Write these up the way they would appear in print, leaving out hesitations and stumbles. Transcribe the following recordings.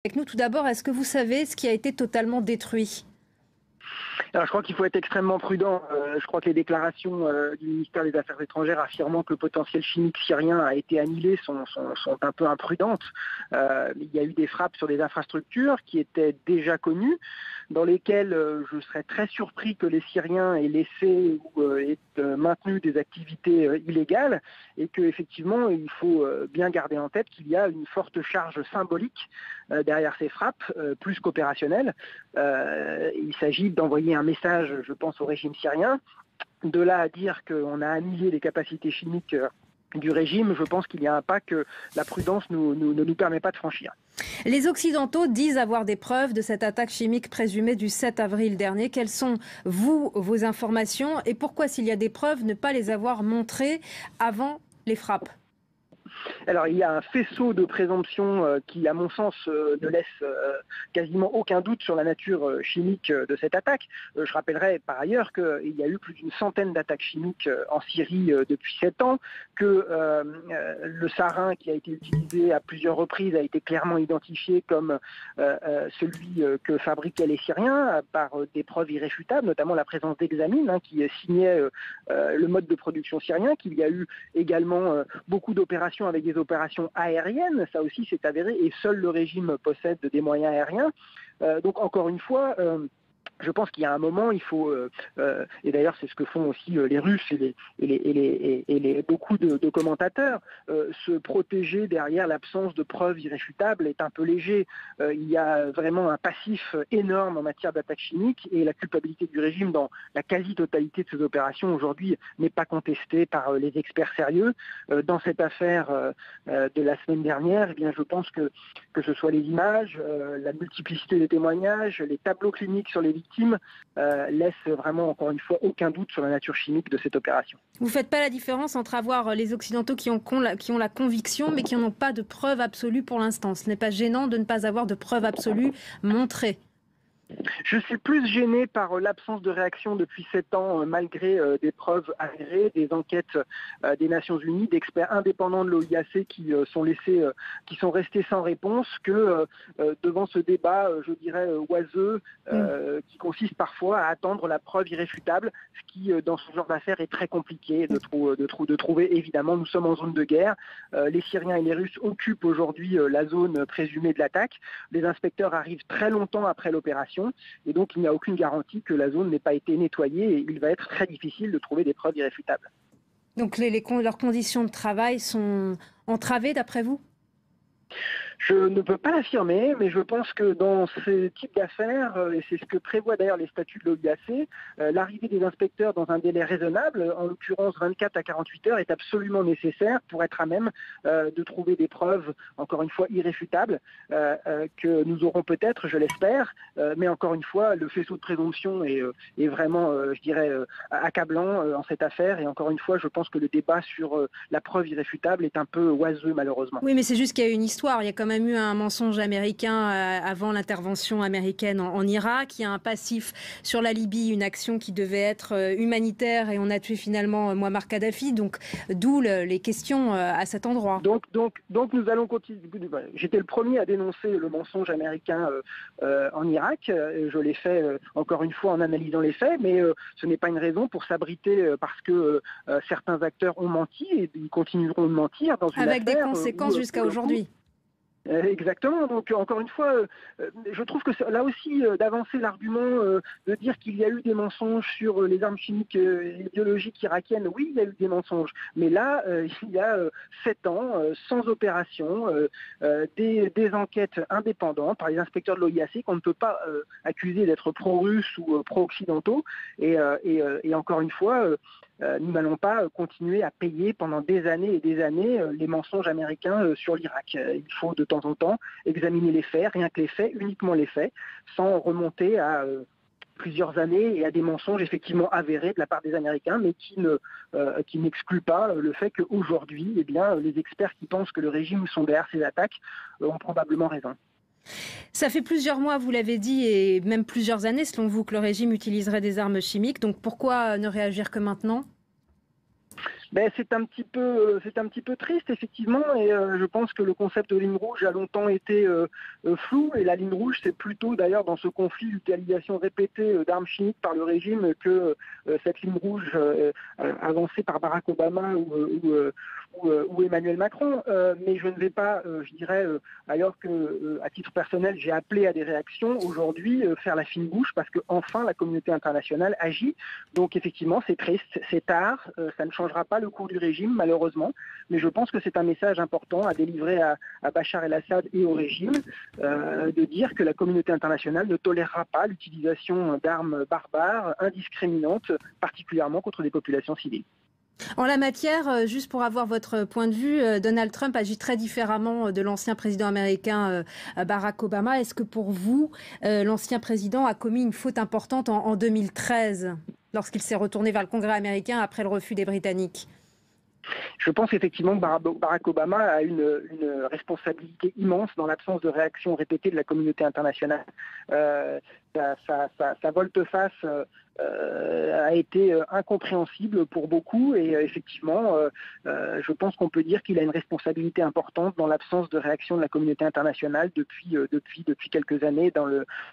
Avec nous tout d'abord, est-ce que vous savez ce qui a été totalement détruit? Alors, je crois qu'il faut être extrêmement prudent. Je crois que les déclarations du ministère des Affaires étrangères affirmant que le potentiel chimique syrien a été annihilé sont un peu imprudentes. Il y a eu des frappes sur des infrastructures qui étaient déjà connues, dans lesquelles je serais très surpris que les Syriens aient laissé ou aient maintenu des activités illégales, et qu'effectivement, il faut bien garder en tête qu'il y a une forte charge symbolique derrière ces frappes, plus qu'opérationnelle. Il s'agit d'envoyer un message, je pense, au régime syrien. De là à dire qu'on a annihilé les capacités chimiques du régime, je pense qu'il y a un pas que la prudence ne nous permet pas de franchir. Les Occidentaux disent avoir des preuves de cette attaque chimique présumée du 7 avril dernier. Quelles sont, vos informations et pourquoi, s'il y a des preuves, ne pas les avoir montrées avant les frappes? Alors, il y a un faisceau de présomptions qui, à mon sens, ne laisse quasiment aucun doute sur la nature chimique de cette attaque. Je rappellerai par ailleurs qu'il y a eu plus d'une centaine d'attaques chimiques en Syrie depuis 7 ans, que le sarin qui a été utilisé à plusieurs reprises a été clairement identifié comme celui que fabriquaient les Syriens par des preuves irréfutables, notamment la présence d'hexamine qui signait le mode de production syrien, qu'il y a eu également beaucoup d'opérations avec des opérations aériennes, ça aussi s'est avéré, et seul le régime possède des moyens aériens. Donc encore une fois, je pense qu'il y a un moment, il faut, et d'ailleurs c'est ce que font aussi les Russes et beaucoup de commentateurs, se protéger derrière l'absence de preuves irréfutables est un peu léger. Il y a vraiment un passif énorme en matière d'attaque chimique, et la culpabilité du régime dans la quasi-totalité de ces opérations aujourd'hui n'est pas contestée par les experts sérieux. Dans cette affaire de la semaine dernière, eh bien, je pense que ce soit les images, la multiplicité des témoignages, les tableaux cliniques sur les victimes laissent vraiment, encore une fois, aucun doute sur la nature chimique de cette opération. Vous ne faites pas la différence entre avoir les Occidentaux qui ont la conviction mais qui n'ont pas de preuves absolues pour l'instant. Ce n'est pas gênant de ne pas avoir de preuves absolues montrées? Je suis plus gêné par l'absence de réaction depuis 7 ans, malgré des preuves avérées, des enquêtes des Nations Unies, d'experts indépendants de l'OIAC qui sont restés sans réponse, que devant ce débat, je dirais, oiseux, qui consiste parfois à attendre la preuve irréfutable, ce qui, dans ce genre d'affaires, est très compliqué de trouver. Évidemment, nous sommes en zone de guerre. Les Syriens et les Russes occupent aujourd'hui la zone présumée de l'attaque. Les inspecteurs arrivent très longtemps après l'opération. Et donc, il n'y a aucune garantie que la zone n'ait pas été nettoyée, et il va être très difficile de trouver des preuves irréfutables. Donc, leurs conditions de travail sont entravées, d'après vous? Je ne peux pas l'affirmer, mais je pense que dans ce type d'affaires, et c'est ce que prévoient d'ailleurs les statuts de l'OIAC, l'arrivée des inspecteurs dans un délai raisonnable, en l'occurrence 24 à 48 heures, est absolument nécessaire pour être à même de trouver des preuves, encore une fois, irréfutables, que nous aurons peut-être, je l'espère, mais encore une fois, le faisceau de présomption est vraiment, je dirais, accablant en cette affaire, et encore une fois, je pense que le débat sur la preuve irréfutable est un peu oiseux, malheureusement. Oui, mais c'est juste qu'il y a une histoire. Il y a quand même eu un mensonge américain avant l'intervention américaine en Irak. Il y a un passif sur la Libye, une action qui devait être humanitaire, et on a tué finalement Mouammar Kadhafi. Donc, d'où les questions à cet endroit. Donc nous allons continuer. J'étais le premier à dénoncer le mensonge américain en Irak. Je l'ai fait encore une fois en analysant les faits, mais ce n'est pas une raison pour s'abriter parce que certains acteurs ont menti, et ils continueront de mentir dans une affaire. Avec des conséquences jusqu'à aujourd'hui. Exactement. Donc, encore une fois, je trouve que là aussi, d'avancer l'argument de dire qu'il y a eu des mensonges sur les armes chimiques et biologiques irakiennes, oui, il y a eu des mensonges. Mais là, il y a 7 ans, sans opération, des enquêtes indépendantes par les inspecteurs de l'OIAC qu'on ne peut pas accuser d'être pro-russes ou pro-occidentaux. Et encore une fois, nous n'allons pas continuer à payer pendant des années et des années les mensonges américains sur l'Irak. Il faut de temps en temps examiner les faits, rien que les faits, uniquement les faits, sans remonter à plusieurs années et à des mensonges effectivement avérés de la part des Américains, mais qui n'excluent pas le fait qu'aujourd'hui, eh bien, les experts qui pensent que le régime sont derrière ces attaques ont probablement raison. Ça fait plusieurs mois, vous l'avez dit, et même plusieurs années, selon vous, que le régime utiliserait des armes chimiques. Donc pourquoi ne réagir que maintenant ? C'est un petit peu triste effectivement, et je pense que le concept de ligne rouge a longtemps été flou, et la ligne rouge, c'est plutôt d'ailleurs dans ce conflit l'utilisation répétée d'armes chimiques par le régime que cette ligne rouge avancée par Barack Obama ou Emmanuel Macron. Mais je ne vais pas, je dirais, alors que à titre personnel j'ai appelé à des réactions aujourd'hui, faire la fine bouche, parce que enfin la communauté internationale agit. Donc effectivement c'est triste, c'est tard, ça ne changera pas le cours du régime malheureusement, mais je pense que c'est un message important à délivrer à Bachar el-Assad et au régime, de dire que la communauté internationale ne tolérera pas l'utilisation d'armes barbares, indiscriminantes, particulièrement contre des populations civiles. En la matière, juste pour avoir votre point de vue, Donald Trump agit très différemment de l'ancien président américain Barack Obama. Est-ce que pour vous, l'ancien président a commis une faute importante en 2013 lorsqu'il s'est retourné vers le Congrès américain après le refus des Britanniques ? Je pense effectivement que Barack Obama a une responsabilité immense dans l'absence de réaction répétée de la communauté internationale. Sa volte-face a été incompréhensible pour beaucoup, et effectivement, je pense qu'on peut dire qu'il a une responsabilité importante dans l'absence de réaction de la communauté internationale depuis quelques années,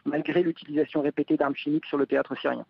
malgré l'utilisation répétée d'armes chimiques sur le théâtre syrien.